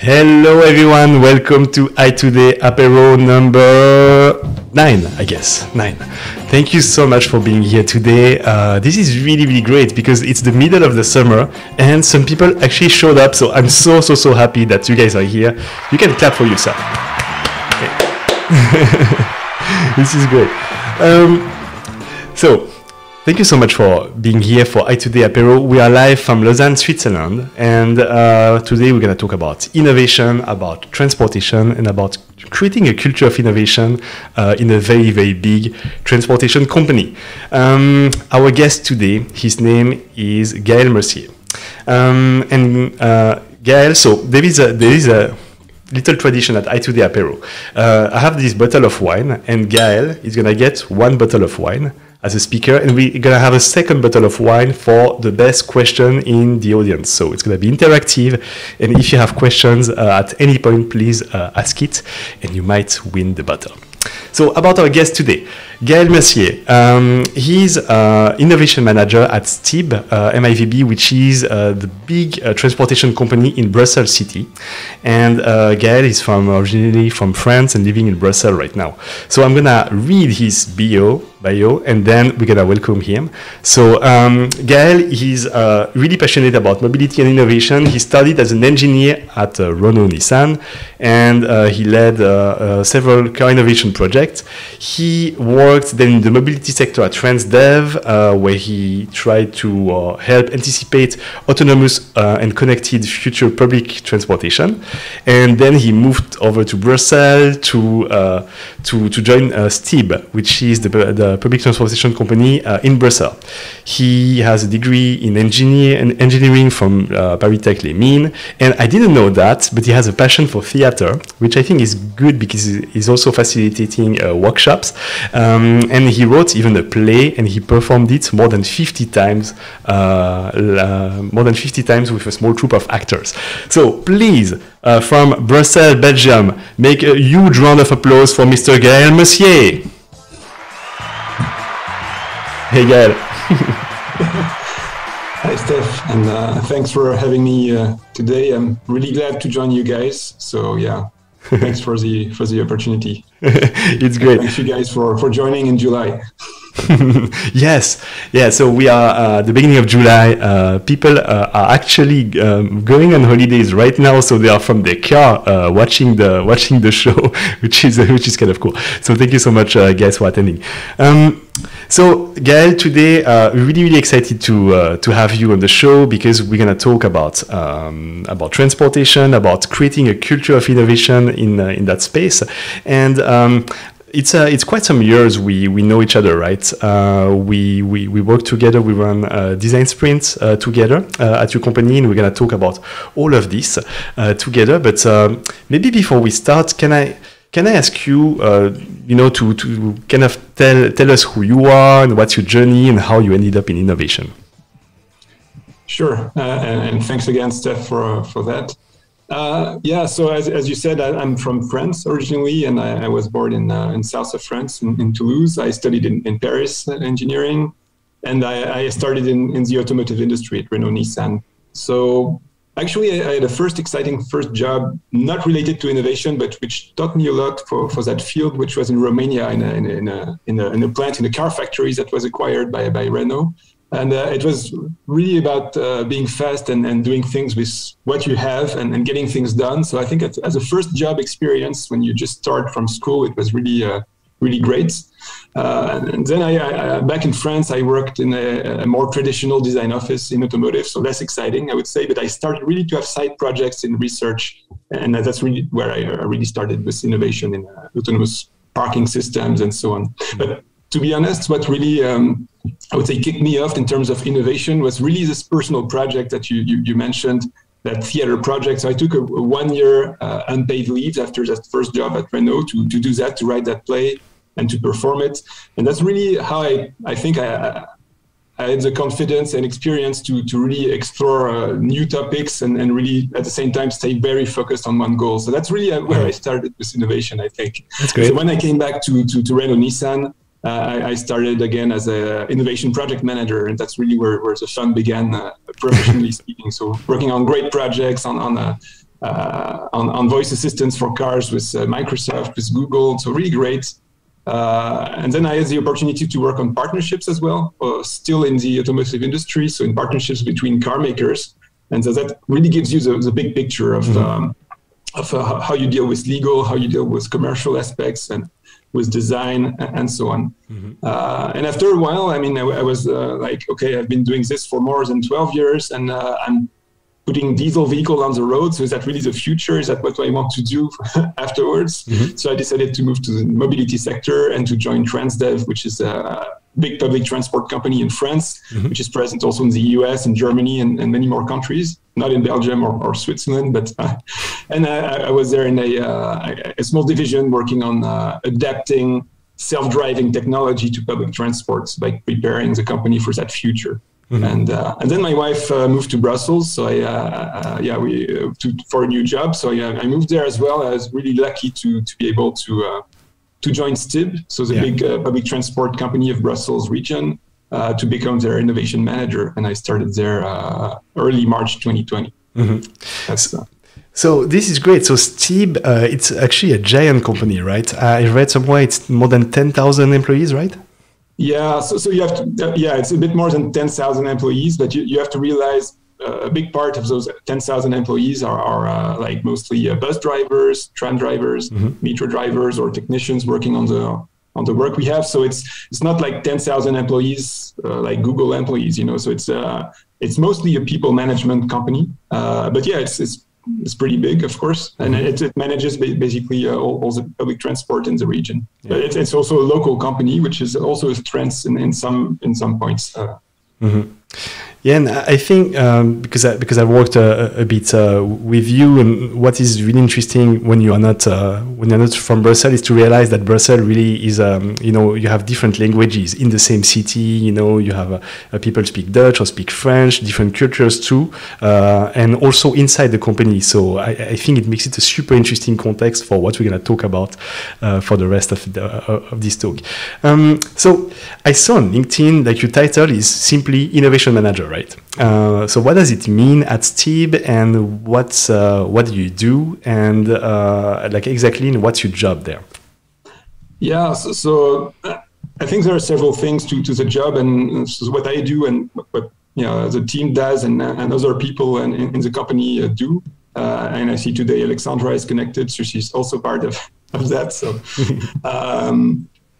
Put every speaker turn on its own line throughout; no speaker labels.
Hello everyone, welcome to Itoday Apero number 9, I guess, 9. Thank you so much for being here today. This is really great because it's the middle of the summer and some people actually showed up, so I'm so happy that you guys are here. You can clap for yourself. This is great. So, thank you so much for being here for Itoday Apero. We are live from Lausanne, Switzerland, and today we're going to talk about innovation, about transportation, and about creating a culture of innovation in a very big transportation company. Our guest today, his name is Gaël Mercier. Gaël, so there is a little tradition at Itoday Apero. I have this bottle of wine, and Gaël is going to get one bottle of wine as a speaker, and we're going to have a second bottle of wine for the best question in the audience. So it's going to be interactive, and if you have questions at any point, please ask it, and you might win the bottle. So about our guest today, Gaël Mercier. He's innovation manager at STIB, MIVB, which is the big transportation company in Brussels city. And Gaël is originally from France and living in Brussels right now. So I'm gonna read his bio, and then we're gonna welcome him. So Gaël, he's really passionate about mobility and innovation. He studied as an engineer at Renault Nissan, and he led several car innovation projects. He worked then in the mobility sector at TransDev, where he tried to help anticipate autonomous and connected future public transportation. And then he moved over to Brussels to join STIB, which is the public transportation company in Brussels. He has a degree in engineering from Paris Tech Les Mines, and I didn't know that, but he has a passion for theater, which I think is good because he's also facilitating workshops, and he wrote even a play, and he performed it more than 50 times with a small troupe of actors. So please, from Brussels, Belgium, make a huge round of applause for Mr. Gaël Mercier. Hey Gaël.
Hi Steph, and thanks for having me today. I'm really glad to join you guys. So yeah, thanks for the opportunity.
It's great.
Thanks you guys for joining in July.
Yes, yeah. So we are at the beginning of July. People are actually going on holidays right now, so they are from their car watching the show, which is kind of cool. So thank you so much, guys, for attending. So Gaël, today we're really excited to have you on the show because we're gonna talk about transportation, about creating a culture of innovation in that space, and it's quite some years we know each other, right? We work together. We run design sprints together at your company, and we're gonna talk about all of this together. But maybe before we start, can I ask you, to kind of tell us who you are and what's your journey and how you ended up in innovation?
Sure, and thanks again, Steph, for that. Yeah, so as you said, I'm from France originally, and I was born in south of France, in Toulouse. I studied in Paris engineering, and I started in the automotive industry at Renault Nissan. So actually, I had a exciting first job, not related to innovation, but which taught me a lot for that field, which was in Romania in a plant, in a car factory that was acquired by Renault. And it was really about being fast and doing things with what you have and getting things done. So I think as a first job experience, when you just start from school, it was really great. And then I back in France, I worked in a more traditional design office in automotive, so less exciting, I would say. But I started really to have side projects in research, and that's really where I really started with innovation in autonomous parking systems and so on. But to be honest, what really I would say kicked me off in terms of innovation was really this personal project that you mentioned, that theater project. So I took a 1 year unpaid leave after that first job at Renault to do that, to write that play and to perform it. And that's really how I think I had the confidence and experience to really explore new topics and really at the same time stay very focused on one goal. So that's really where I started with innovation, I think.
That's great.
So when I came back to Renault Nissan, I started again as an innovation project manager, and that's really where the fun began, professionally speaking. So working on great projects, on on voice assistants for cars with Microsoft, with Google. So really great. And then I had the opportunity to work on partnerships as well, still in the automotive industry. So in partnerships between car makers. And so that really gives you the big picture of how you deal with legal, how you deal with commercial aspects and with design and so on. And after a while, I mean, I was like, okay, I've been doing this for more than 12 years and I'm putting diesel vehicle on the road. So is that really the future? Is that what I want to do afterwards? So I decided to move to the mobility sector and to join Transdev, which is a big public transport company in France, which is present also in the US and Germany and many more countries, not in Belgium or Switzerland, but and I was there in a small division working on adapting self-driving technology to public transports by preparing the company for that future. And then my wife moved to Brussels, so for a new job. So I moved there as well. I was really lucky to be able to join STIB, so the big public transport company of Brussels region, to become their innovation manager. And I started there early March 2020.
So this is great. So STIB, it's actually a giant company, right? I read somewhere it's more than 10,000 employees, right?
Yeah, so you have to, it's a bit more than 10,000 employees, but you have to realize a big part of those 10,000 employees are like mostly bus drivers, tram drivers, metro drivers, or technicians working on the work we have. So it's not like 10,000 employees like Google employees, you know. So it's mostly a people management company, but yeah, it's pretty big, of course, and it manages basically all the public transport in the region. But it's also a local company, which is also a strength in some points.
Yeah, and I think because I worked a bit with you, and what is really interesting when you're not from Brussels is to realize that Brussels really is you have different languages in the same city. You have people speak Dutch or speak French, different cultures too, and also inside the company. So I think it makes it a super interesting context for what we're gonna talk about for the rest of this talk. So I saw on LinkedIn that your title is simply Innovation Manager, right? So what does it mean at STIB, and what do you do, and like exactly what's your job there?
Yeah, so I think there are several things to the job, and so what I do and what the team does and other people in the company do. And I see today Alexandra is connected, so she's also part of that. So.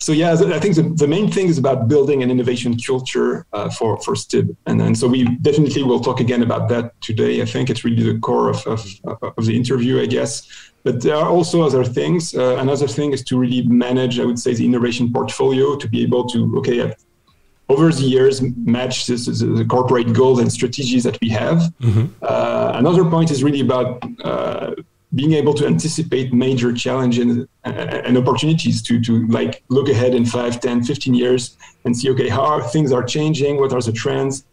So yeah, I think the main thing is about building an innovation culture for STIB, and so we definitely will talk again about that today. I think it's really the core of the interview, I guess. But there are also other things. Another thing is to really manage, I would say, the innovation portfolio, to be able to over the years match the corporate goals and strategies that we have. Another point is really about being able to anticipate major challenges and opportunities to like look ahead in 5, 10, 15 years and see, okay, how things are changing, what are the trends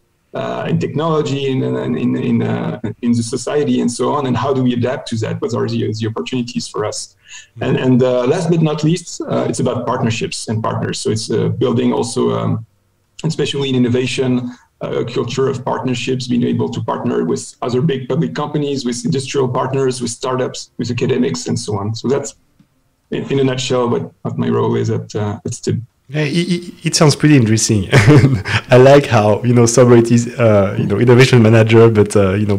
in technology, in the society and so on, and how do we adapt to that? What are the opportunities for us? And last but not least, it's about partnerships and partners. So it's building also, especially in innovation, a culture of partnerships, being able to partner with other big public companies, with industrial partners, with startups, with academics, and so on. So that's, in a nutshell, what my role is at STIB.
Yeah, it sounds pretty interesting. I like how somebody is innovation manager, but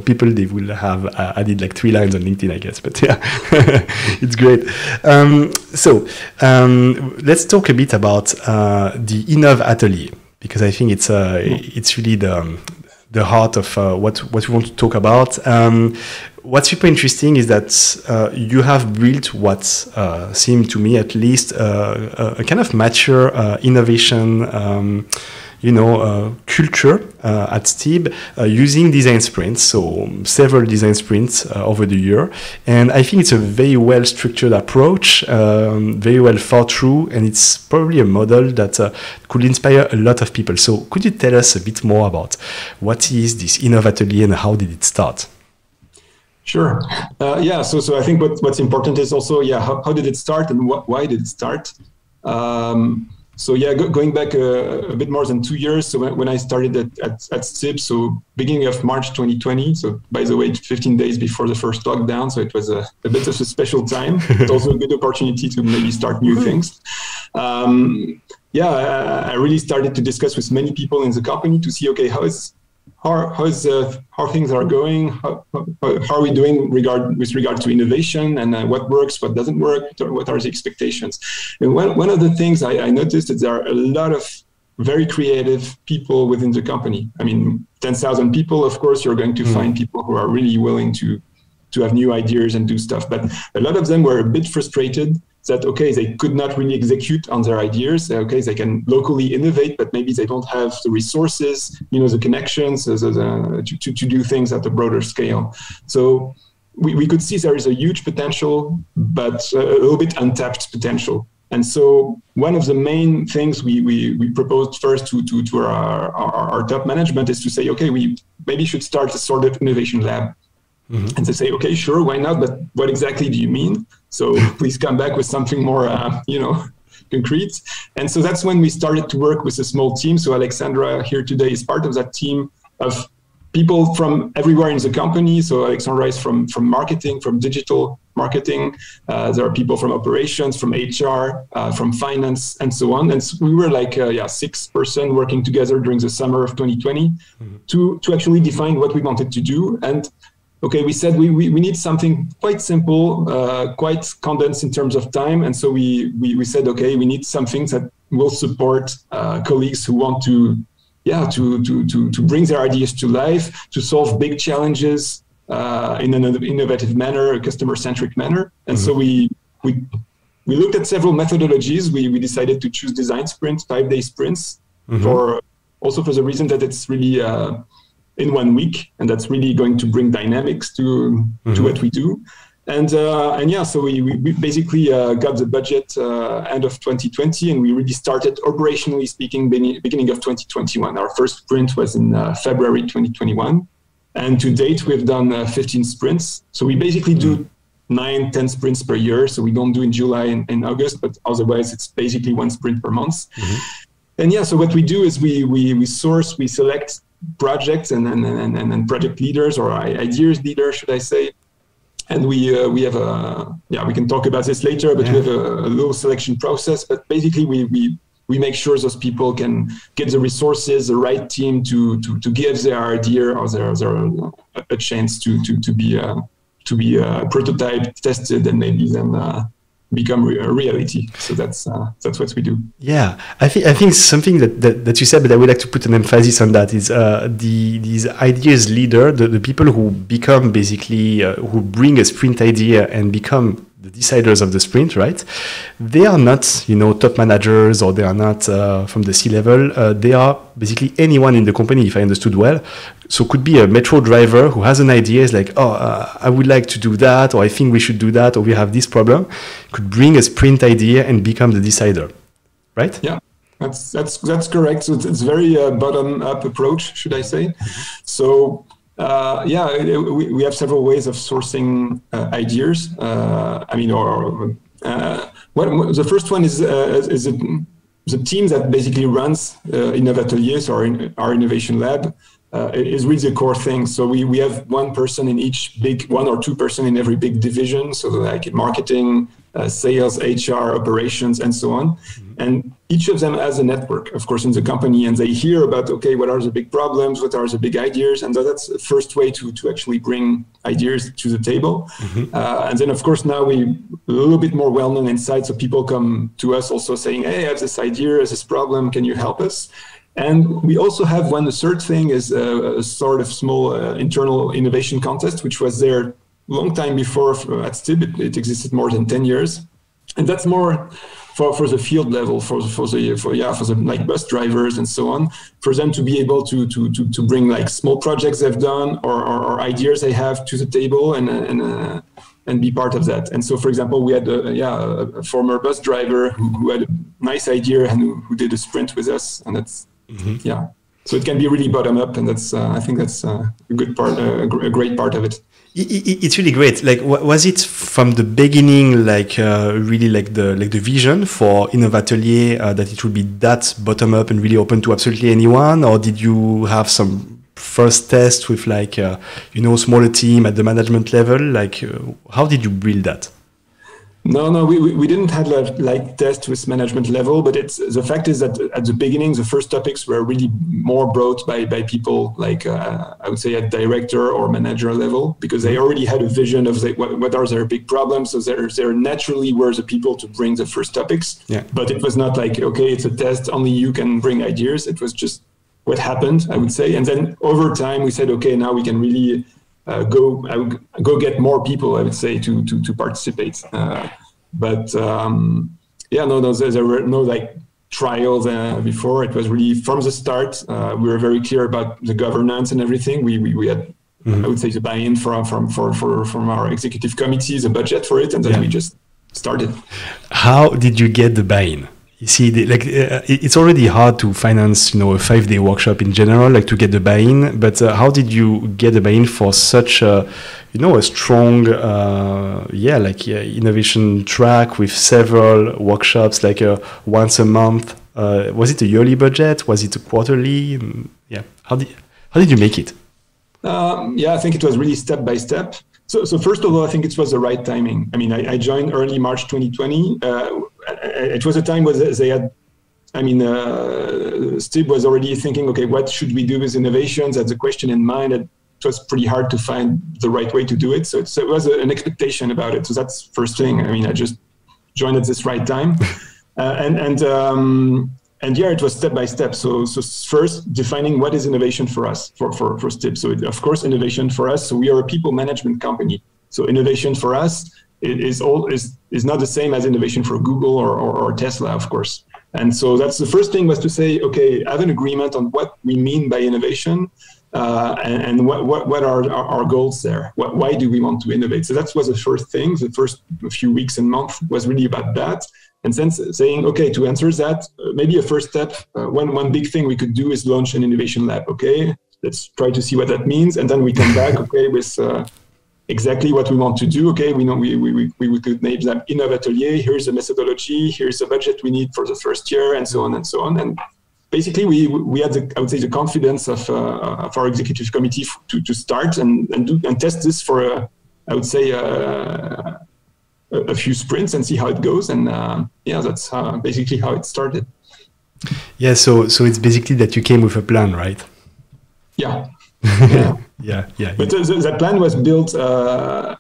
people they will have added like 3 lines on LinkedIn, I guess. But yeah, it's great. So let's talk a bit about the InnovAtelier, because I think it's really the heart of what we want to talk about. What's super interesting is that you have built what seemed to me at least a kind of mature innovation culture at STIB using design sprints, so several design sprints over the year. And I think it's a very well structured approach, very well thought through, and it's probably a model that could inspire a lot of people. So could you tell us a bit more about what is this InnovAtelier and how did it start?
Sure. So I think what's important is also, how did it start and why did it start? So yeah, going back a bit more than 2 years. So when I started at STIB, so beginning of March 2020. So by the way, 15 days before the first lockdown. So it was a bit of a special time. It's also a good opportunity to maybe start new things. I really started to discuss with many people in the company to see, okay, how things are going, how are we doing with regard to innovation, and what works, what doesn't work, what are the expectations. And one of the things I noticed is there are a lot of very creative people within the company. I mean, 10,000 people, of course, you're going to find people who are really willing to have new ideas and do stuff. But a lot of them were a bit frustrated that, okay, they could not really execute on their ideas. Okay, they can locally innovate, but maybe they don't have the resources, the connections to do things at a broader scale. So we could see there is a huge potential, but a little bit untapped potential. And so one of the main things we proposed first to our top management is to say, okay, we maybe should start a sort of innovation lab. Mm-hmm. And they say, okay, sure, why not? But what exactly do you mean? So please come back with something more, concrete. And so that's when we started to work with a small team. So Alexandra here today is part of that team of people from everywhere in the company. So Alexandra is from marketing, from digital marketing. There are people from operations, from HR, from finance, and so on. And so we were like 6 person working together during the summer of 2020 to actually define what we wanted to do. And okay, we said we need something quite simple, quite condensed in terms of time. And so we said, okay, we need something that will support colleagues who want to bring their ideas to life, to solve big challenges in an innovative manner, a customer-centric manner. And so we looked at several methodologies. We decided to choose design sprints, 5-day sprints, for the reason that it's really in 1 week, and that's really going to bring dynamics to what we do. So we basically got the budget end of 2020, and we really started operationally speaking beginning of 2021. Our first sprint was in February 2021, and to date we've done 15 sprints. So we basically do 9-10 sprints per year. So we don't do in July and August, but otherwise it's basically 1 sprint per month. And so what we do is we select projects and project leaders, or ideas leaders, should I say. And we have we can talk about this later, but we have a little selection process. But basically we make sure those people can get the resources, the right team to give their idea or their a chance to be prototype, tested, and maybe then become a reality. So that's what we do. Yeah,
I think something that you said, but I would like to put an emphasis on that, is these ideas leader, the people who become basically who bring a sprint idea and become the deciders of the sprint, right? They are not, top managers, or they are not from the C-level. They are basically anyone in the company, if I understood well. So could be a metro driver who has an idea, is like, I would like to do that, or I think we should do that, or we have this problem. Could bring a sprint idea and become the decider, right?
Yeah, that's correct. So it's very bottom-up approach, should I say? So we have several ways of sourcing ideas. The first one is the team that basically runs InnovAtelier, so our innovation lab. Is really the core thing. So we have one person in each one or two person in every big division. So like marketing, sales, HR, operations, and so on. And each of them has a network, of course, in the company, and they hear about, okay, what are the big problems? What are the big ideas? And that's the first way to actually bring ideas to the table. And then, of course, now we a little bit more well-known inside. So people come to us also saying, hey, I have this idea, I have this problem, can you help us? And we also have the third thing is a sort of small internal innovation contest, which was there a long time before at STIB. It existed more than 10 years. And that's more for the field level, for the like bus drivers and so on, for them to be able to bring like small projects they've done or ideas they have to the table and be part of that. And so, for example, we had a former bus driver who had a nice idea and who did a sprint with us, and that's so it can be really bottom up, and that's I think that's a good part, a great part of it.
It's really great. Like, was it from the beginning, like really like the vision for InnovAtelier that it would be that bottom up and really open to absolutely anyone, or did you have some first test with like smaller team at the management level? Like, how did you build that?
No, we didn't have like test with management level, but the fact is that at the beginning, the first topics were really more brought by people like I would say at director or manager level, because they already had a vision of what are their big problems. So there naturally were the people to bring the first topics, but it was not like, okay, it's a test, only you can bring ideas. It was just what happened, I would say. And then over time we said, okay, now we can really go get more people, I would say, to participate. There were no like trials before. It was really from the start. We were very clear about the governance and everything. We had, I would say, the buy-in from our executive committee, the budget for it, and then we just started.
How did you get the buy-in? You see, it's already hard to finance, a 5-day workshop in general, like to get the buy-in. But how did you get the buy-in for such a strong, innovation track with several workshops, like once a month? Was it a yearly budget? Was it a quarterly? How did you make it?
I think it was really step by step. So first of all, I think it was the right timing. I mean, I joined early March 2020. It was a time where they had, STIB was already thinking, okay, what should we do with innovations? That's a question in mind. It was pretty hard to find the right way to do it. So it was an expectation about it. So that's first thing. I mean, I just joined at this right time. It was step by step. So first defining what is innovation for us, for STIB. So of course, innovation for us. So we are a people management company. So innovation for us is not the same as innovation for Google or Tesla, of course. And so that's the first thing, was to say, okay, have an agreement on what we mean by innovation, and what are our goals there. Why do we want to innovate? So that was the first thing. The first few weeks and months was really about that. And then saying, okay, to answer that, maybe a first step, one big thing we could do is launch an innovation lab. Okay, let's try to see what that means. And then we come back, okay, with exactly what we want to do. Okay, we know we could name that InnovAtelier. Here's the methodology. Here's the budget we need for the first year, and so on and so on. And basically, we had I would say the confidence of our executive committee to start and test this for I would say a few sprints and see how it goes. And that's basically how it started.
Yeah. So it's basically that you came with a plan, right?
Yeah.
Yeah.
But that plan was built. I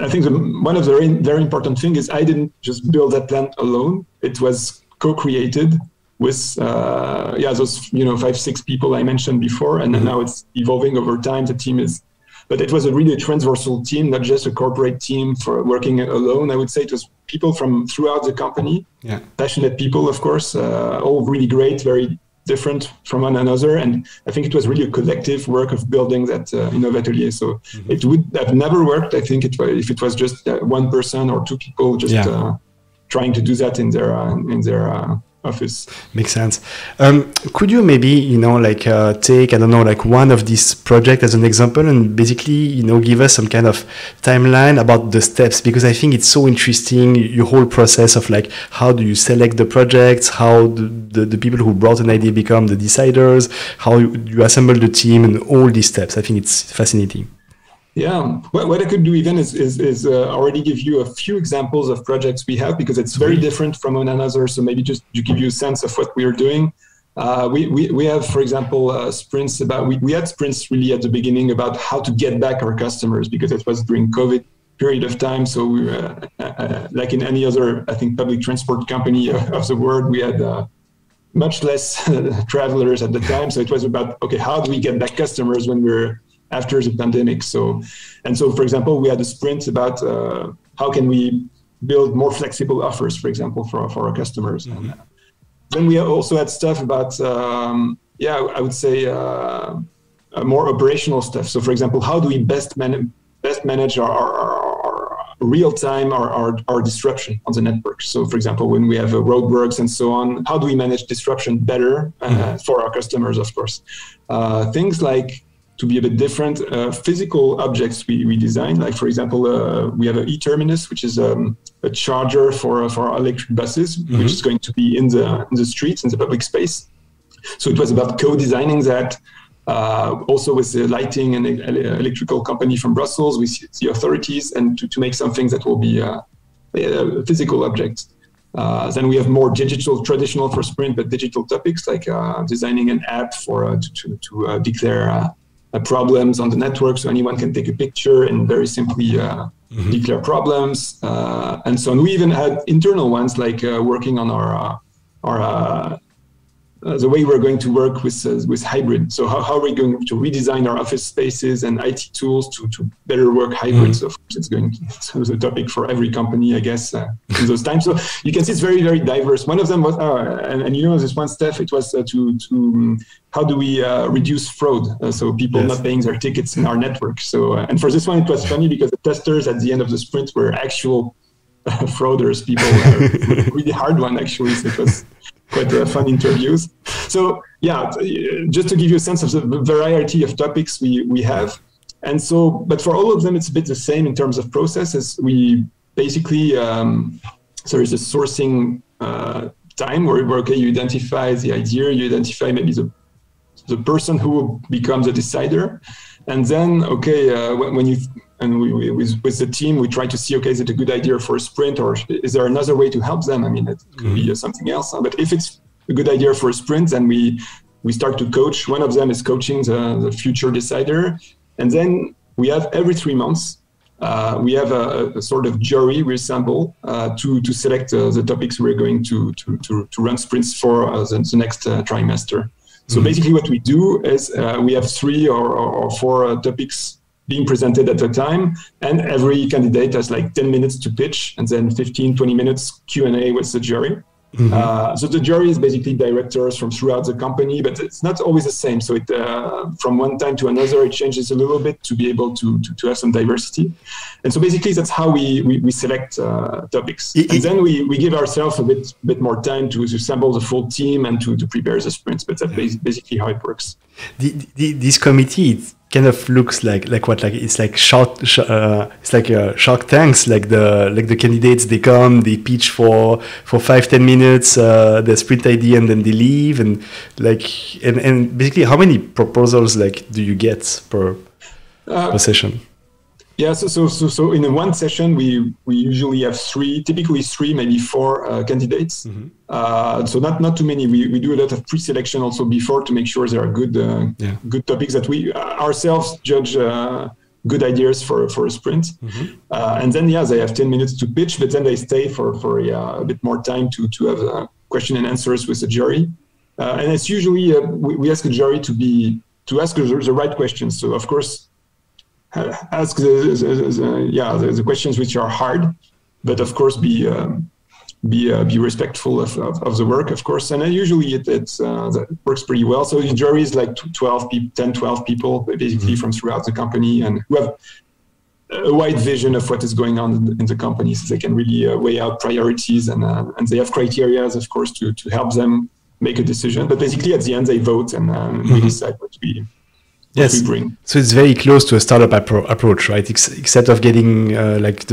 think one of the very important things is I didn't just build that plan alone. It was co-created with those 5-6 people I mentioned before, and now it's evolving over time. The team is. But it was a really transversal team, not just a corporate team for working alone. I would say it was people from throughout the company, passionate people, of course, all really great, very different from one another. And I think it was really a collective work of building that InnovAtelier. So it would have never worked, I think, if it was just one person or two people just trying to do that in their office.
Makes sense. Could you maybe, take, I don't know, like one of these projects as an example and basically, give us some kind of timeline about the steps? Because I think it's so interesting, your whole process of like, how do you select the projects? How the people who brought an idea become the deciders? How you assemble the team and all these steps? I think it's fascinating.
Yeah, what I could do even is already give you a few examples of projects we have, because it's very different from one another. So maybe just to give you a sense of what we are doing. We have, for example, sprints about, we had sprints really at the beginning about how to get back our customers, because it was during COVID period of time. So we were, like in any other, I think, public transport company of the world, we had much less travelers at the time. So it was about, okay, how do we get back customers when we're after the pandemic? So, for example, we had a sprint about how can we build more flexible offers, for example, for our customers. And then we also had stuff about, I would say, more operational stuff. So, for example, how do we best manage our real time, our disruption on the network? So, for example, when we have roadworks and so on, how do we manage disruption better for our customers, of course? Things like to be a bit different. Physical objects we design, like for example, we have an e-terminus, which is a charger for our electric buses, which is going to be in the streets, in the public space. So it was about co-designing that, also with the lighting and electrical company from Brussels, with the authorities, and to make something that will be a physical object. Then we have more digital, traditional for Sprint, but digital topics like designing an app for to declare problems on the network, so anyone can take a picture and very simply declare problems, and so on. We even had internal ones like working on our the way we're going to work with hybrid. So how are we going to redesign our office spaces and IT tools to better work hybrid? So of course it's a topic for every company, I guess, in those times. So you can see it's very, very diverse. One of them was, and you know this one, Steph, it was to how do we reduce fraud? So people not paying their tickets in our network. So, and for this one, it was funny because the testers at the end of the sprint were actual frauders, people, really hard one actually. So it was quite fun interviews. So yeah, just to give you a sense of the variety of topics we have. And so, but for all of them, it's a bit the same in terms of processes. We basically, there is a sourcing time where okay, you identify the idea, you identify maybe the person who will become the decider. And then, okay, when you, and we with the team, we try to see, okay, is it a good idea for a sprint, or is there another way to help them? I mean, it could be something else. But if it's a good idea for a sprint, then we start to coach. One of them is coaching the future decider. And then we have every 3 months, we have a sort of jury we assemble to select the topics we're going to run sprints for the next trimester. So basically what we do is we have 3 or 4 topics being presented at a time, and every candidate has like 10 minutes to pitch, and then 15, 20 minutes Q&A with the jury. So the jury is basically directors from throughout the company, but it's not always the same. So it from one time to another, it changes a little bit to be able to have some diversity. And so basically that's how we select topics. And then we give ourselves a bit more time to assemble the full team and to prepare the sprints, but that's basically how it works.
This committee, kind of looks like what, like it's like it's like a Shark Tanks, like the candidates, they come, they pitch for 5-10 minutes the sprint idea, and then they leave, and and basically how many proposals like do you get per session?
Yeah, so in one session we usually have typically three, maybe 4 candidates. So not too many. We do a lot of pre-selection also before to make sure there are good topics that we ourselves judge good ideas for a sprint. And then they have 10 minutes to pitch, but then they stay for a bit more time to have question and answers with the jury. And it's usually we ask the jury to ask the right questions. So of course, ask the questions which are hard, but of course be respectful of the work, of course. And usually that works pretty well. So the jury is like 10-12 people basically from throughout the company, and who have a wide vision of what is going on in the company, so they can really weigh out priorities, and they have criteria, of course, to help them make a decision. But basically at the end they vote, and we decide what we bring.
So it's very close to a startup approach, right? Except of getting like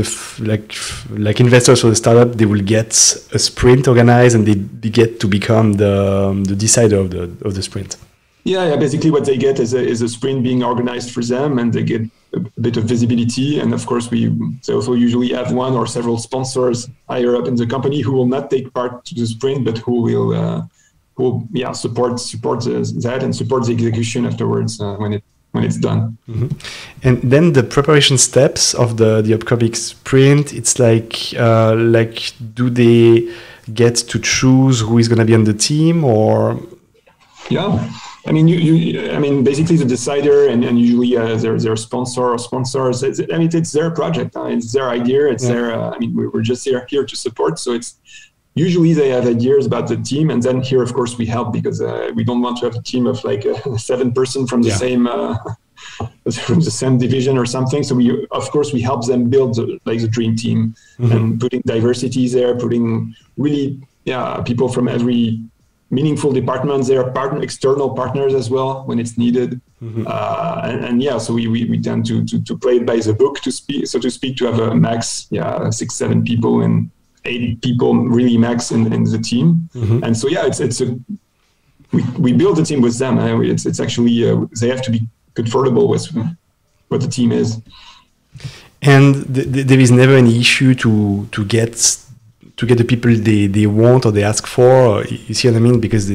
investors for the startup, they will get a sprint organized, and they get to become the decider of the sprint.
Yeah. Basically, what they get is a sprint being organized for them, and they get a bit of visibility. And of course, they also usually have one or several sponsors higher up in the company who will not take part to the sprint, but who will support that and support the execution afterwards when it's done.
And then the preparation steps of the upcoming sprint, it's like do they get to choose who is going to be on the team, or?
Yeah, I mean, basically the decider and usually their sponsor or sponsors. It's their project. It's their idea. It's their. We're just here to support. So it's. Usually they have ideas about the team, and then here, of course, we help, because we don't want to have a team of like 7 person from the same division or something. So we help them build the dream team, and putting diversity there, putting really people from every meaningful departments. There are external partners as well when it's needed. And yeah, so we tend to play it by the book, so to speak, to have a max, 6, 7 people and 8 people really max in the team. And so yeah, we build the team with them. It's actually they have to be comfortable with what the team is.
And there is never any issue to get the people they want or they ask for. Or, you see what I mean? Because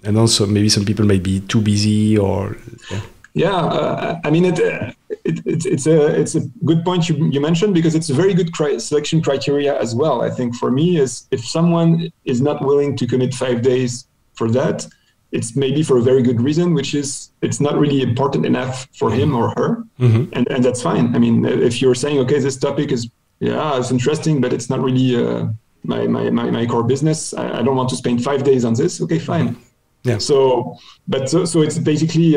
and also maybe some people might be too busy or.
I mean it's a good point you mentioned, because it's a very good selection criteria as well. I think for me is if someone is not willing to commit 5 days for that, it's maybe for a very good reason, which is it's not really important enough for him or her, and that's fine. I mean, if you're saying, okay, this topic is it's interesting, but it's not really my core business. I don't want to spend 5 days on this. Okay, fine.
Yeah.
So it's basically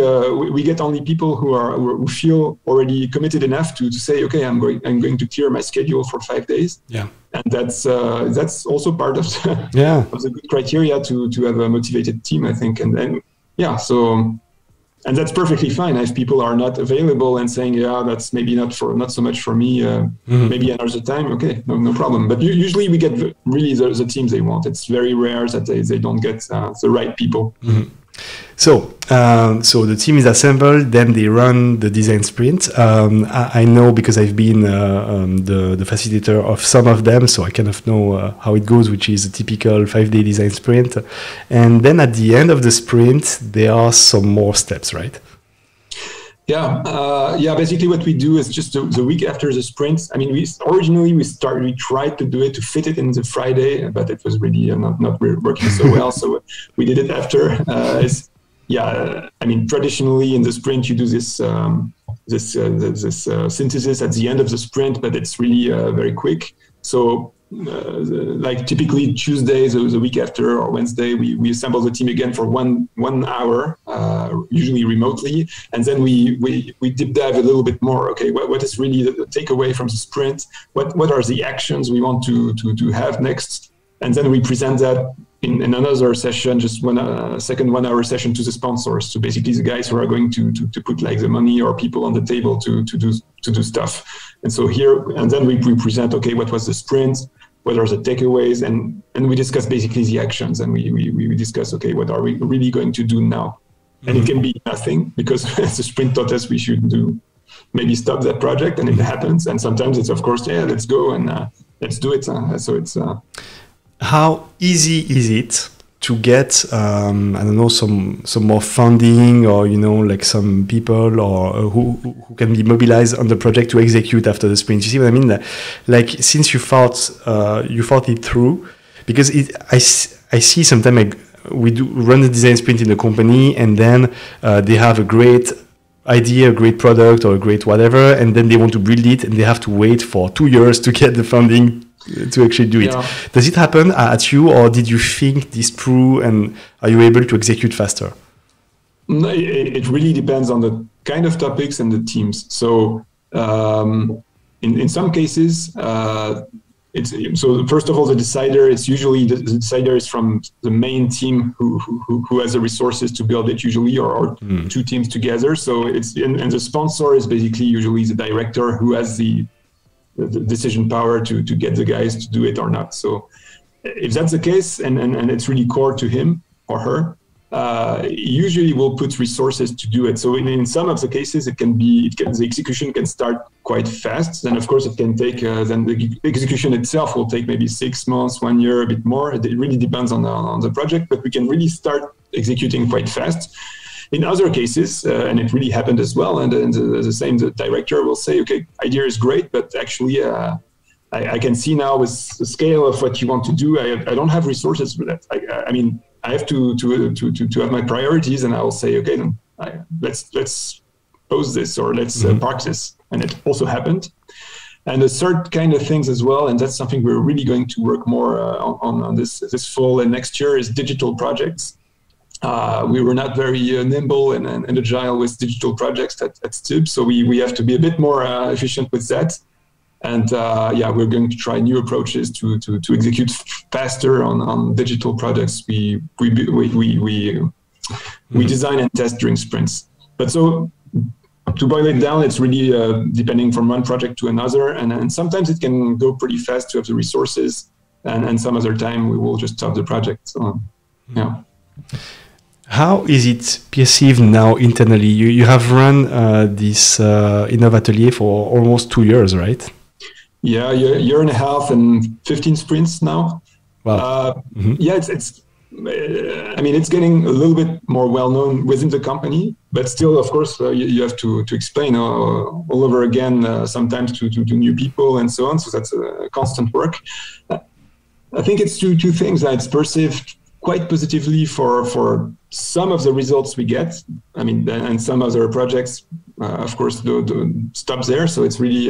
we get only people who feel already committed enough to say, okay, I'm going to clear my schedule for 5 days.
Yeah.
And that's also part of the good criteria to have a motivated team, I think. And that's perfectly fine if people are not available and saying, that's maybe not so much for me. Maybe another time. Okay, no problem. But usually we get really the teams they want. It's very rare that they don't get the right people.
So the team is assembled, then they run the design sprint. I know because I've been the facilitator of some of them, so I kind of know how it goes, which is a typical 5-day design sprint. And then at the end of the sprint, there are some more steps, right? Basically what we do is just the week after the sprint. I mean, we tried to do it to fit it in the Friday, but it was really not working so well. So we did it after. I mean, traditionally in the sprint you do this synthesis at the end of the sprint, but it's really very quick. So like typically Tuesday, the week after, or Wednesday, we assemble the team again for one hour, usually remotely, and then we deep dive a little bit more. Okay, what is really the takeaway from the sprint? What are the actions we want to have next? And then we present that in another session, just second 1 hour session to the sponsors. So basically the guys who are going to put like the money or people on the table to do stuff. And so then we present, okay, what was the sprint? What are the takeaways? And we discuss basically the actions, and we discuss, okay, what are we really going to do now? And it can be nothing, because the sprint taught us we should maybe stop that project, and it happens. And sometimes it's, of course, let's go and let's do it. So it's... How easy is it to get, I don't know, some more funding, or, like some people or who can be mobilized on the project to execute after the sprint? You see what I mean? Like, since you thought it through, because I see sometimes we do run the design sprint in the company, and then they have a great idea, a great product, or a great whatever, and then they want to build it, and they have to wait for 2 years to get the funding to actually do it. Does it happen at you, or did you think this through, and are you able to execute faster?
No, it really depends on the kind of topics and the teams. So in some cases, so first of all, the decider, it's usually the decider is from the main team who has the resources to build it, usually, or 2 teams together. So and the sponsor is basically usually the director who has the decision power to get the guys to do it or not. So if that's the case, and it's really core to him or her, usually we'll put resources to do it. So in some of the cases, the execution can start quite fast. Then of course it can take, then the execution itself will take maybe 6 months, 1 year, a bit more. It really depends on the project, but we can really start executing quite fast. In other cases, and it really happened as well, and the director will say, okay, idea is great, but actually I can see now with the scale of what you want to do, I don't have resources for that. I mean, I have to have my priorities, and I will say, okay, then let's pause this, or let's park this. And it also happened. And the third kind of things as well, and that's something we're really going to work more on this fall and next year, is digital projects. We were not very nimble and agile with digital projects at STIB, so we have to be a bit more efficient with that. And yeah, we're going to try new approaches to execute faster on digital products we design and test during sprints. But so to boil it down, it's really depending from one project to another, and sometimes it can go pretty fast to have the resources, and some other time we will just stop the project. So yeah.
How is it perceived now internally? You have run this InnovAtelier for almost 2 years, right?
Yeah, year and a half and 15 sprints now.
Wow.
Yeah, it's I mean, it's getting a little bit more well-known within the company, but still, of course, you have to explain all over again, sometimes to new people and so on. So that's a constant work. I think it's two things. It's perceived quite positively for some of the results we get. I mean, and some other projects, of course, stop there. So it's really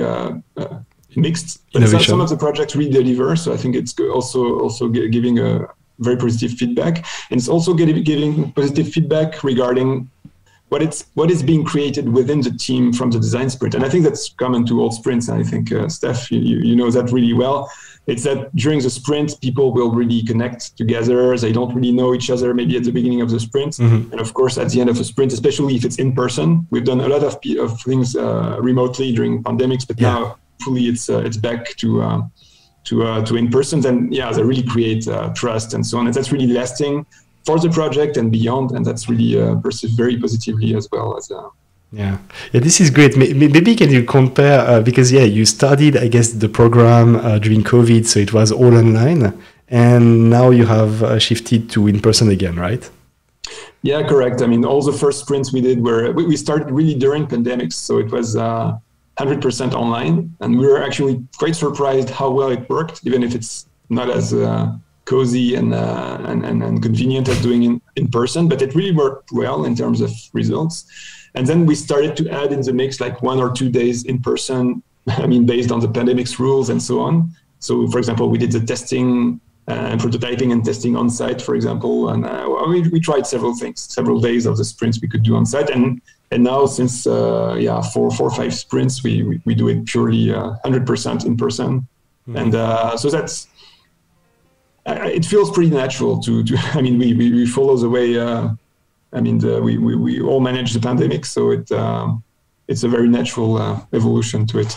mixed. But some of the projects really deliver. So I think it's also giving a very positive feedback, and it's also giving positive feedback regarding what is being created within the team from the design sprint. And I think that's common to all sprints. And I think Steph, you know that really well. It's that during the sprint, people will really connect together. They don't really know each other maybe at the beginning of the sprint, and of course at the end of a sprint, especially if it's in person. We've done a lot of things remotely during pandemics, but now fully it's back to in person. Then they really create trust and so on, and that's really lasting for the project and beyond, and that's really perceived very positively as well as.
Yeah, this is great. Maybe can you compare, because you started, I guess, the program during COVID, so it was all online, and now you have shifted to in person again, right?
Yeah, correct. I mean, all the first sprints we did we started really during pandemics, so it was 100% online, and we were actually quite surprised how well it worked, even if it's not as cozy and convenient as doing in person, but it really worked well in terms of results. And then we started to add in the mix like 1 or 2 days in person, I mean, based on the pandemic's rules and so on. So, for example, we did the testing and prototyping and testing on site, for example. And we tried several things, several days of the sprints we could do on site. And now since, 4 or 5 sprints, we do it purely 100% in person. And so that's, it feels pretty natural to I mean, we follow the way, I mean, we all manage the pandemic, so it's a very natural evolution to it.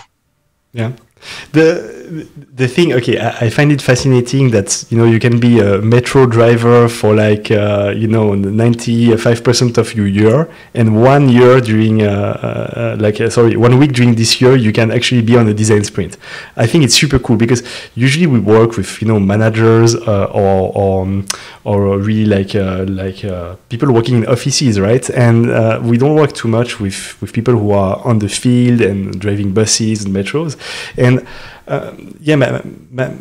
Yeah.
The thing, okay, I find it fascinating that, you can be a metro driver for like, 95% of your year, and 1 year during, 1 week during this year, you can actually be on a design sprint. I think it's super cool because usually we work with, managers or really like people working in offices, right? And we don't work too much with people who are on the field and driving buses and metros. And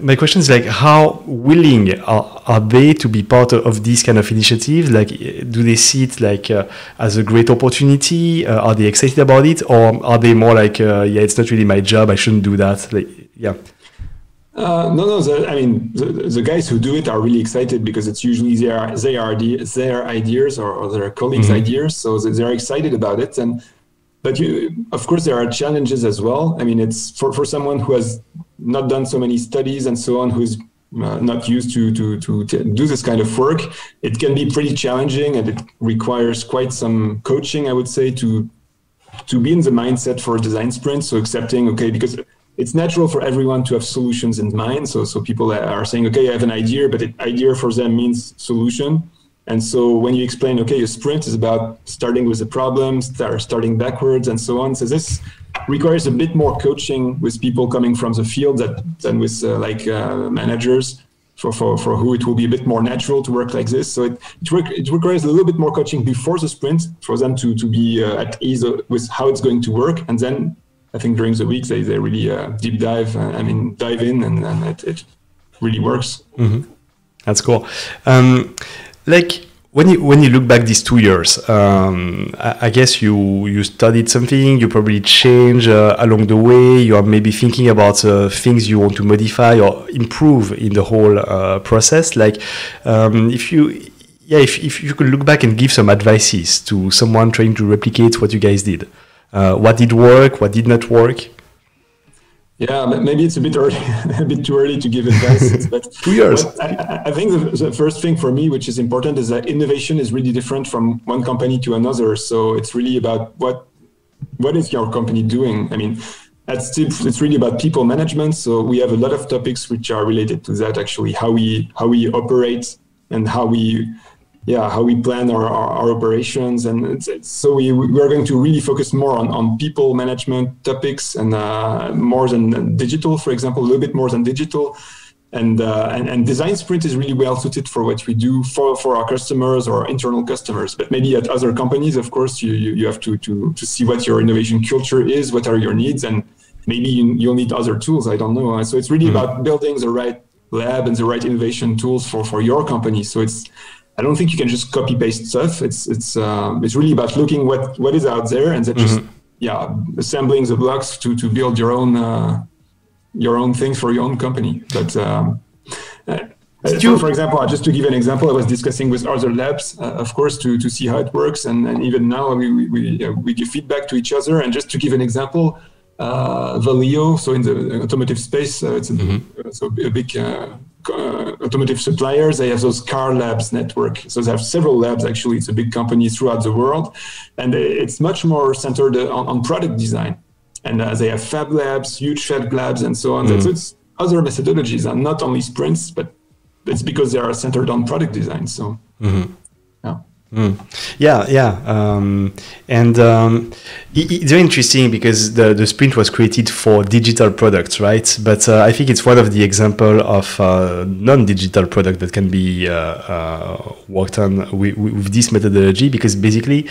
my question is like, how willing are they to be part of these kind of initiatives? Like, do they see it like as a great opportunity? Are they excited about it, or are they more like, it's not really my job, I shouldn't do that? Like,
No. I mean, the guys who do it are really excited because it's usually their ideas or their colleagues' ideas, so they're excited about it. But of course, there are challenges as well. I mean, it's for someone who has not done so many studies and so on, who's not used to do this kind of work. It can be pretty challenging, and it requires quite some coaching, I would say, to be in the mindset for a design sprint. So accepting, okay, because it's natural for everyone to have solutions in mind. So people are saying, okay, I have an idea, but idea for them means solution. And so when you explain, okay, a sprint is about starting with the problems, starting backwards and so on. So this requires a bit more coaching with people coming from the field than with managers for who it will be a bit more natural to work like this. So it requires a little bit more coaching before the sprint for them to be at ease with how it's going to work. And then I think during the weeks, they really deep dive, dive in, and it really works.
Mm-hmm. That's cool. Like when you look back these 2 years, I guess you studied something, you probably changed along the way. You are maybe thinking about things you want to modify or improve in the whole process. Like if you could look back and give some advices to someone trying to replicate what you guys did, what did work, what did not work?
Yeah, but maybe it's a bit early, a bit too early to give advice. But
2 years.
I think the first thing for me, which is important, is that innovation is really different from one company to another. So it's really about what is your company doing? I mean, at STIB, it's really about people management. So we have a lot of topics which are related to that, actually, how we operate and how we plan our operations. And so we are going to really focus more on people management topics and more than digital, for example, a little bit more than digital. And design sprint is really well suited for what we do for our customers or internal customers. But maybe at other companies, of course, you have to see what your innovation culture is, what are your needs, and maybe you'll need other tools. I don't know. So it's really about building the right lab and the right innovation tools for your company. So I don't think you can just copy paste stuff. It's really about looking what is out there and then just assembling the blocks to build your own things for your own company. But for example, just to give an example, I was discussing with other labs, of course, to see how it works, and even now we give feedback to each other. And just to give an example, Valeo, so in the automotive space, it's a big automotive suppliers. They have those car labs network. So they have several labs, actually. It's a big company throughout the world. And it's much more centered on product design. And they have fab labs, huge fab labs, and so on. So it's other methodologies, and not only sprints, but it's because they are centered on product design. So,
it's very interesting because the sprint was created for digital products, right? But I think it's one of the example of non-digital product that can be worked on with this methodology, because basically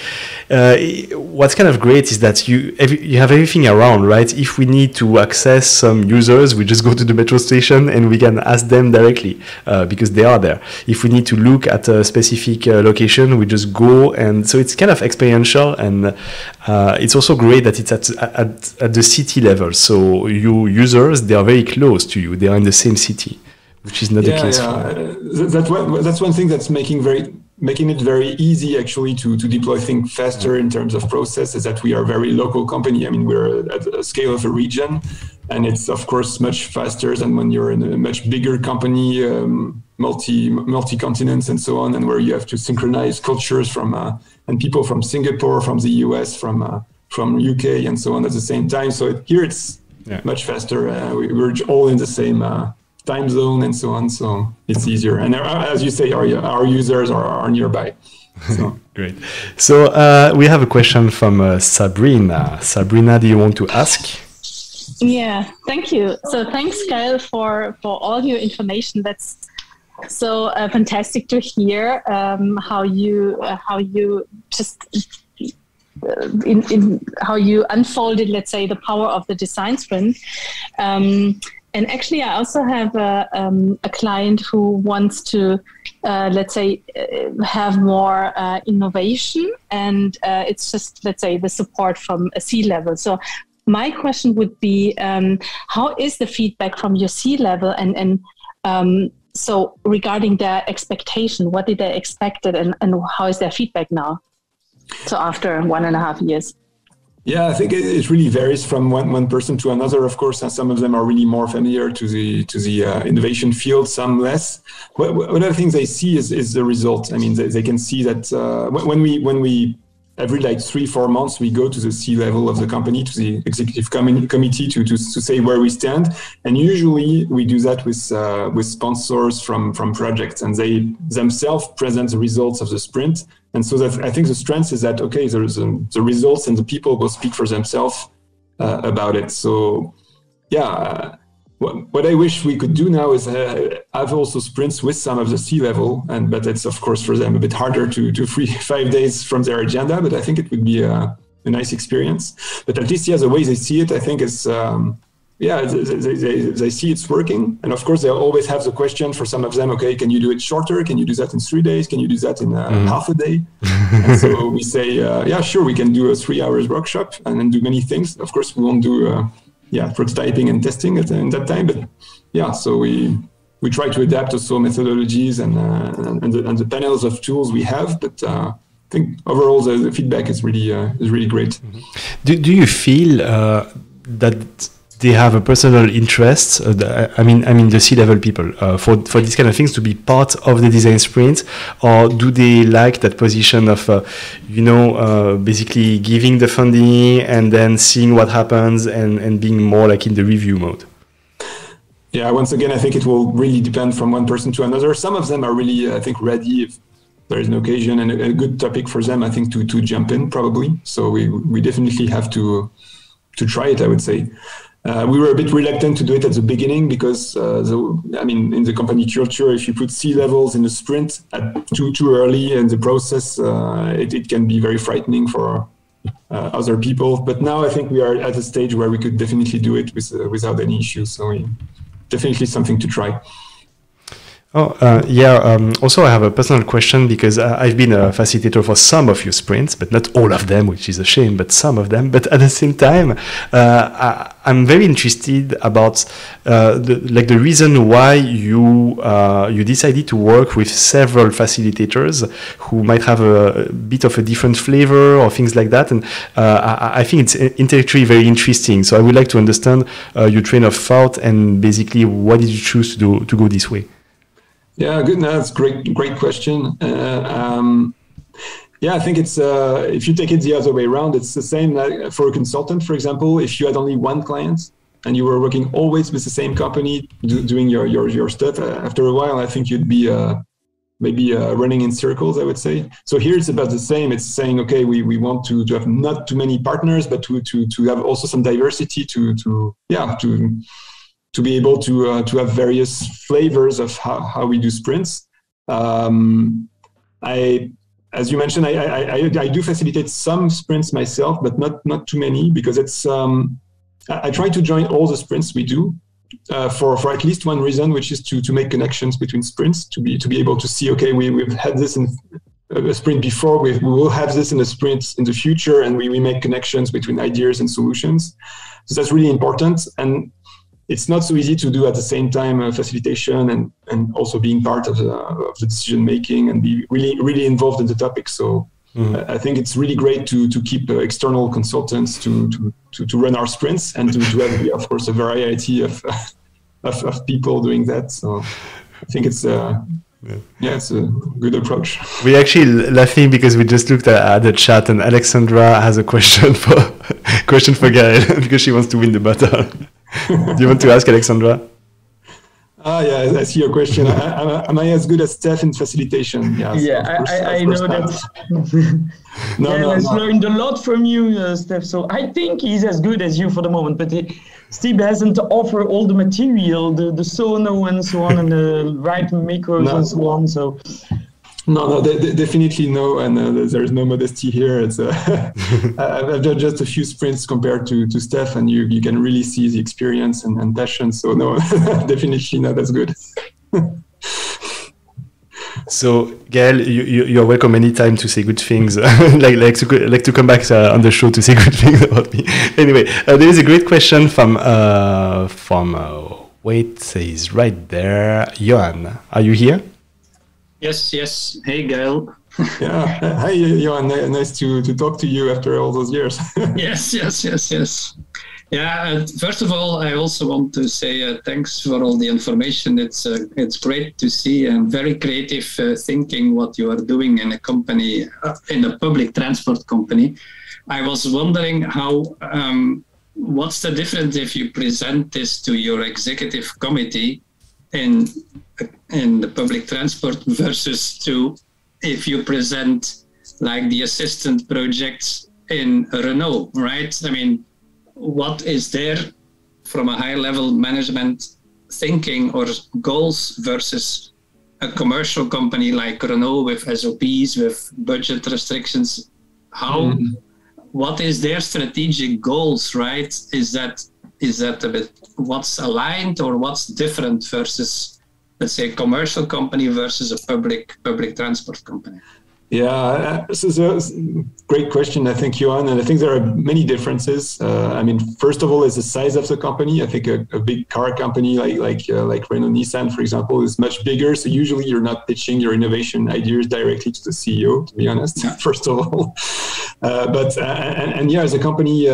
what's kind of great is that you have everything around, right? If we need to access some users, we just go to the metro station and we can ask them directly because they are there. If we need to look at a specific location, we just go, and so it's kind of experiential, and it's also great that it's at the city level. So your users, they are very close to you. They are in the same city, which is not the case.
That's one thing that's making it very easy, actually, to deploy things faster in terms of process, is that we are a very local company. I mean, we're at a scale of a region, and it's, of course, much faster than when you're in a much bigger company, multi-continents and so on, and where you have to synchronize cultures and people from Singapore, from the US, from UK, and so on at the same time. So here it's much faster. We're all in the same time zone and so on, so it's easier. And as you say, our users are nearby. So.
Great. So we have a question from Sabrina. Sabrina, do you want to ask?
Yeah, thank you. So thanks, Gael, for all your information. That's so fantastic to hear how you just how you unfolded, let's say, the power of the design sprint. And actually, I also have a client who wants to, let's say, have more innovation, and it's just, let's say, the support from a C-level. So my question would be, how is the feedback from your C-level, and so regarding their expectation, what did they expect, and how is their feedback now? So after 1.5 years.
Yeah, I think it really varies from one person to another. Of course, and some of them are really more familiar to the innovation field, some less. One of the things they see is the result. I mean, they can see that when we every 3-4 months, we go to the C-level of the company, to the executive committee to say where we stand. And usually we do that with sponsors from projects, and they themselves present the results of the sprint. And so that I think the strength is that, okay, there's the results and the people will speak for themselves about it. So yeah, what I wish we could do now is have also sprints with some of the C-level, but it's of course for them a bit harder to free 5 days from their agenda, but I think it would be a nice experience. But at least, the way they see it, I think is, they see it's working. And of course, they always have the question for some of them, okay, can you do it shorter? Can you do that in 3 days? Can you do that in half a day? And so we say, yeah, sure, we can do a 3 hours workshop and then do many things. Of course, we won't do prototyping and testing in that time, but yeah, so we try to adapt also methodologies and the panels of tools we have, but I think overall the feedback is really great.
Do you feel that they have a personal interest. I mean the C-level people for these kind of things to be part of the design sprint, or do they like that position of basically giving the funding and then seeing what happens and being more like in the review mode?
Yeah, once again, I think it will really depend from one person to another. Some of them are really, I think, ready if there is an occasion and a good topic for them, I think, to jump in probably. So we definitely have to try it, I would say. We were a bit reluctant to do it at the beginning because, in the company culture, if you put C-levels in a sprint at too early in the process, it can be very frightening for other people. But now I think we are at a stage where we could definitely do it without any issues. So definitely something to try.
Also, I have a personal question because I've been a facilitator for some of your sprints, but not all of them, which is a shame, but some of them. But at the same time, I'm very interested about the reason why you decided to work with several facilitators who might have a bit of a different flavor or things like that. And I think it's intellectually very interesting. So I would like to understand your train of thought and basically why did you choose to go this way?
Yeah, good. No, that's great question. I think it's if you take it the other way around, it's the same like for a consultant, for example. If you had only one client and you were working always with the same company doing your stuff, after a while, I think you'd be maybe running in circles, I would say. So here it's about the same. It's saying, okay, we want to have not too many partners, but to have also some diversity to be able to have various flavors of how we do sprints. As you mentioned, I do facilitate some sprints myself, but not too many because it's. I try to join all the sprints we do for at least one reason, which is to make connections between sprints, to be able to see, okay, we've had this in a sprint before, we will have this in a sprint in the future, and we make connections between ideas and solutions. So that's really important. And it's not so easy to do at the same time facilitation and also being part of the decision making and be really involved in the topic. So I think it's really great to keep external consultants to run our sprints and to have, of course, a variety of people doing that. So I think it's it's a good approach.
We're actually laughing because we just looked at the chat and Alexandra has a question for Gael because she wants to win the battle. Do you want to ask Alexandra?
Yeah, I see your question. Am I as good as Steph in facilitation? Yes,
I know that. I learned a lot from you, Steph. So I think he's as good as you for the moment, but STIB hasn't offered all the material, the sono and so on, and the right macros and so on. So.
No, definitely no, and there's no modesty here. It's I've done just a few sprints compared to Steph, and you can really see the experience and passion. So no, definitely not as good.
So Gael, you're welcome anytime to say good things, like to come back on the show to say good things about me. Anyway, there is a great question from he's right there. Johan, are you here?
Yes. Hey, Gael.
Yeah. Hi, Johan. Nice to talk to you after all those years.
Yes. Yeah. First of all, I also want to say thanks for all the information. It's great to see and very creative thinking what you are doing in a company, in a public transport company. I was wondering what's the difference if you present this to your executive committee in the public transport versus if you present like the assistant projects in Renault, right? I mean, what is there from a high level management thinking or goals versus a commercial company like Renault with SOPs, with budget restrictions? What is their strategic goals, right? Is that a bit what's aligned or what's different versus, let's say, a commercial company versus a public transport company?
Yeah, this is a great question, I think, Johan, and I think there are many differences. First of all, is the size of the company. I think a big car company like Renault Nissan, for example, is much bigger. So usually you're not pitching your innovation ideas directly to the CEO, to be honest, first of all. And yeah, as a company,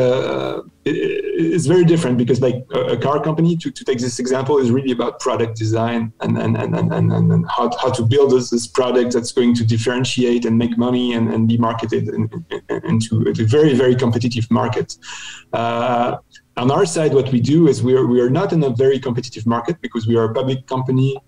it's very different because like a car company, to take this example, is really about product design and how to build this product that's going to differentiate and make money and be marketed into a very, very competitive market. On our side, what we do is we are not in a very competitive market because we are a public company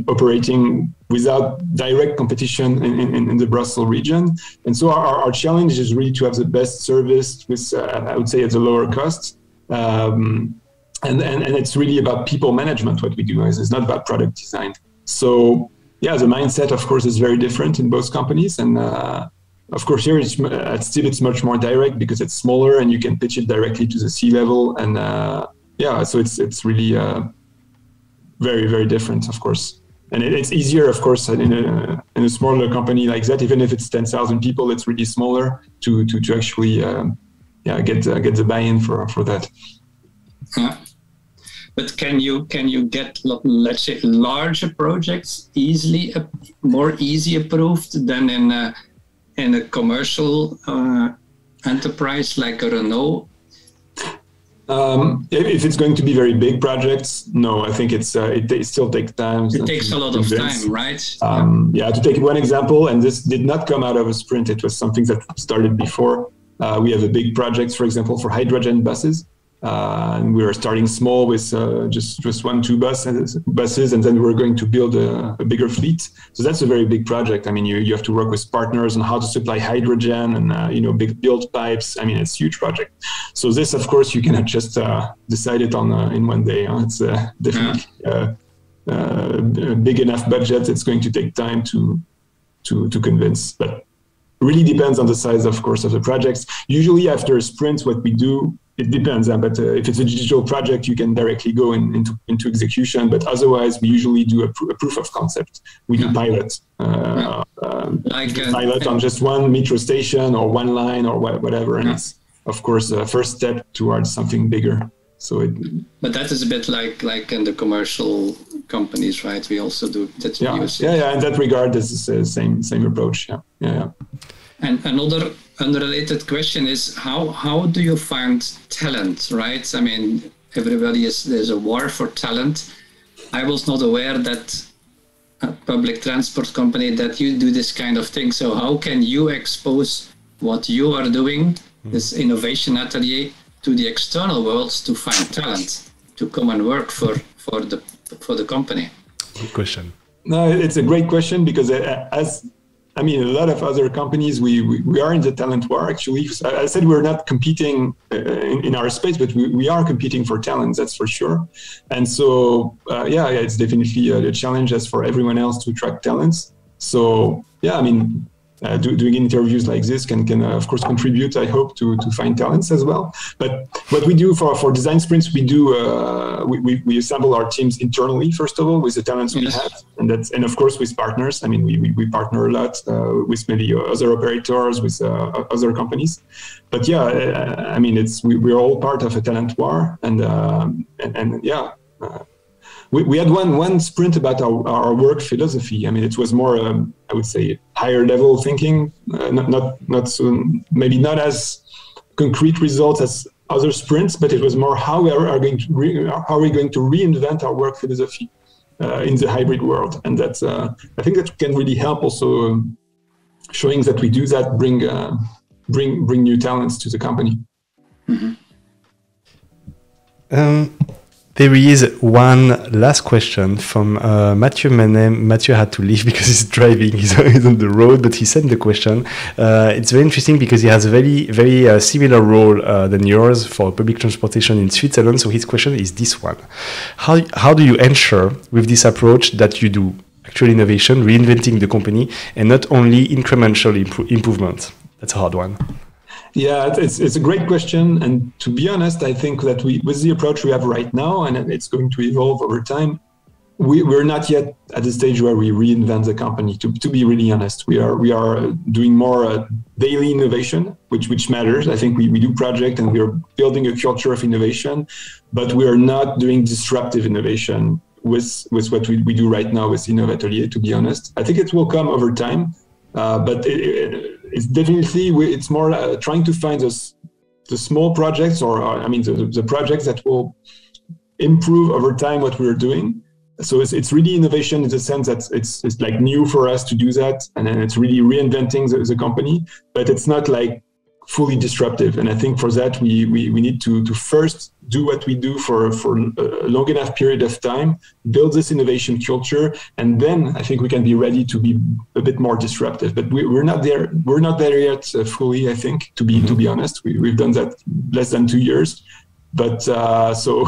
operating without direct competition in the Brussels region. And so our challenge is really to have the best service with, I would say, at a lower cost. And it's really about people management, what we do. It's not about product design. So yeah, the mindset, of course, is very different in both companies. And of course, here at STIB, it's much more direct because it's smaller and you can pitch it directly to the C-level. And yeah, so it's really very, very different, of course. And it's easier, of course, in a smaller company like that, even if it's 10,000 people, it's really smaller to actually get the buy-in for that.
Yeah. But can you get, let's say, larger projects more easy approved than in a commercial enterprise like a Renault?
If it's going to be very big projects, no, I think it still takes time.
It takes a lot of time, right?
Yeah, to take one example, and this did not come out of a sprint, it was something that started before. We have a big project, for example, for hydrogen buses. And we were starting small with just 1-2 buses, and then we're going to build a bigger fleet. So that's a very big project. I mean, you have to work with partners on how to supply hydrogen and big build pipes. I mean, it's a huge project. So this, of course, you cannot just decide it on in one day. It's definitely a big enough budget. It's going to take time to convince, but really depends on the size, of course, of the projects. Usually after a sprint, what we do, it depends, but if it's a digital project, you can directly go into execution. But otherwise, we usually do a proof of concept. We do pilot, pilot on just one metro station or one line or whatever. And it's, of course, a first step towards something bigger.
But that is a bit like in the commercial companies, right? We also do that.
Yeah. In that regard, this is the same approach. Yeah.
And another unrelated question is how do you find talent, right? I mean, there's a war for talent. I was not aware that a public transport company that you do this kind of thing. So how can you expose what you are doing, this InnovAtelier, to the external world to find talent to come and work for the company?
Good question.
No, it's a great question because a lot of other companies, we are in the talent war, actually. I said we're not competing in our space, but we are competing for talent, that's for sure. And so, it's definitely a challenge as for everyone else to attract talents. So, doing interviews like this can of course contribute, I hope, to find talents as well. But what we do for design sprints, we assemble our teams internally, first of all, with the talents we have, and of course with partners. I mean, we partner a lot with maybe other operators, with other companies. But we're all part of a talent war, We had one sprint about our work philosophy. I mean, it was more, I would say, higher level thinking, not so, maybe not as concrete results as other sprints, but it was more how are we going to reinvent our work philosophy in the hybrid world, and that's I think that can really help also showing that we do that, bring new talents to the company.
Mm-hmm.
There is one last question from Mathieu Manem. Mathieu had to leave because he's driving. He's on the road, but he sent the question. It's very interesting because he has a very, very similar role than yours for public transportation in Switzerland. So his question is this one. How do you ensure with this approach that you do actual innovation, reinventing the company, and not only incremental improvement? That's a hard one.
Yeah, it's a great question. And to be honest, I think that with the approach we have right now, and it's going to evolve over time, we're not yet at the stage where we reinvent the company. To be really honest, we are doing more daily innovation, which matters. I think we do project and we are building a culture of innovation, but we are not doing disruptive innovation with what we do right now with InnovAtelier, to be honest. I think it will come over time. but it's definitely, it's more trying to find the small projects, or I mean, the projects that will improve over time what we're doing. So it's really innovation in the sense that it's like new for us to do that, and then it's really reinventing the company, but it's not like fully disruptive. And I think for that we need to first do what we do for a long enough period of time, build this innovation culture, and then I think we can be ready to be a bit more disruptive. But we're not there. We're not there yet fully. I think to be honest, we've done that less than 2 years. But so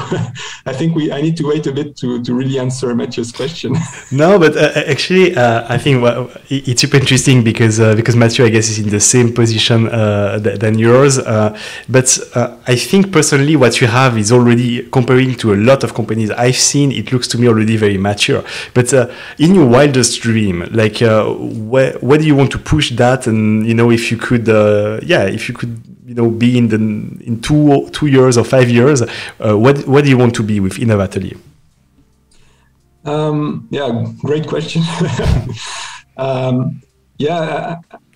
I think I need to wait a bit to really answer Mathieu's question.
No, but actually, I think it's super interesting because Mathieu, I guess, is in the same position than yours. But I think personally, what you have is already, comparing to a lot of companies I've seen, it looks to me already very mature. But in your wildest dream, like where do you want to push that? And if you could, be in 2 years or 5 years, what do you want to be with InnovAtelier?
Yeah, great question. I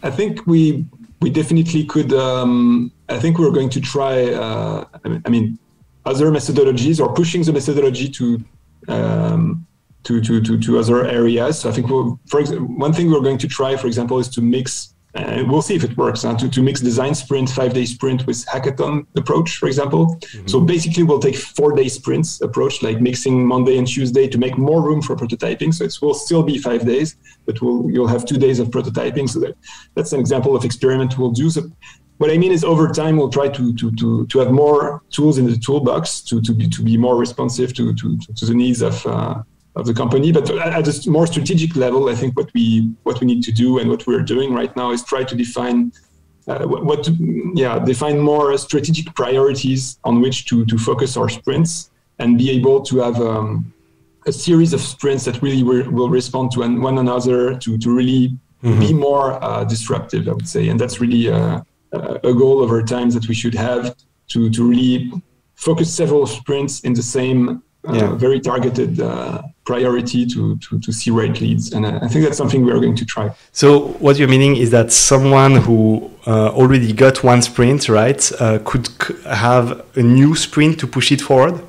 think we definitely could. I think we're going to try. Other methodologies, or pushing the methodology to other areas. So I think one thing we're going to try, for example, is to mix. We'll see if it works. To mix design sprint, 5-day sprint with hackathon approach, for example. Mm-hmm. So basically, we'll take 4-day sprints approach, like mixing Monday and Tuesday to make more room for prototyping. So it will still be 5 days, but you'll have 2 days of prototyping. So that's an example of experiment we'll do. So what I mean is, over time, we'll try to have more tools in the toolbox to be more responsive to the needs of the company. But at a more strategic level, I think what we need to do and what we're doing right now is try to define define more strategic priorities on which to focus our sprints, and be able to have a series of sprints that really will respond to one another to really be more disruptive, I would say. And that's really a goal over time that we should have, to really focus several sprints in the same very targeted priority to see right leads. And I think that's something we are going to try. So
what you're meaning is that someone who already got one sprint, right, could have a new sprint to push it forward?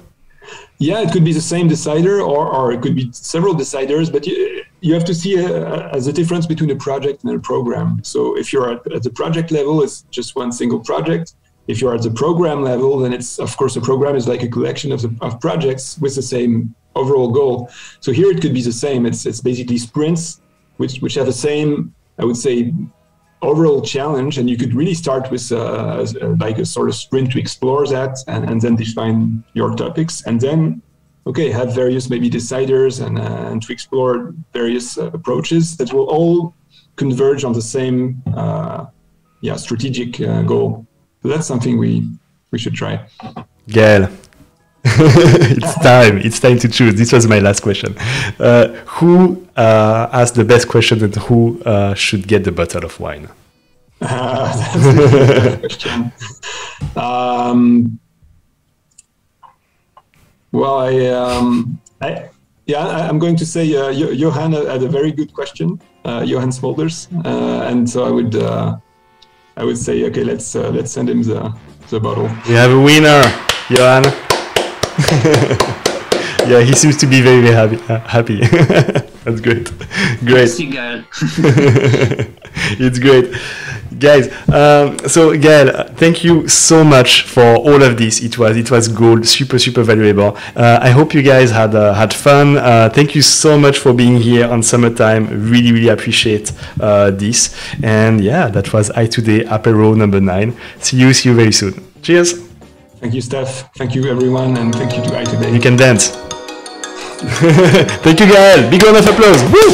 Yeah, it could be the same decider, or it could be several deciders, but you have to see as a difference between a project and a program. So if you're at the project level, it's just one single project. If you're at the program level, then it's, of course, a program is like a collection of projects with the same overall goal. So here it could be the same. It's basically sprints which have the same, I would say, overall challenge. And you could really start with like a sort of sprint to explore that, and then define your topics, and then have various maybe deciders and to explore various approaches that will all converge on the same strategic goal. So that's something we should try. Gael, it's time to choose. This was my last question. Who asked the best question, and who should get the bottle of wine? That's a good question. I'm going to say Johan had a very good question, Johan Smolders, and so I would say, okay, let's send him the bottle. We have a winner, Johan. Yeah, he seems to be very, very happy. That's great. Great.
Merci, Gael.
It's great. Guys, so Gael, thank you so much for all of this. It was gold, super, super valuable. I hope you guys had fun. Thank you so much for being here on Summertime. Really, really appreciate this. And yeah, that was Itoday Apero number 9. See you very soon. Cheers. Thank you, Steph. Thank you, everyone, and thank you to Itoday. You can dance. Thank you, Gael. Big round of applause. Woo!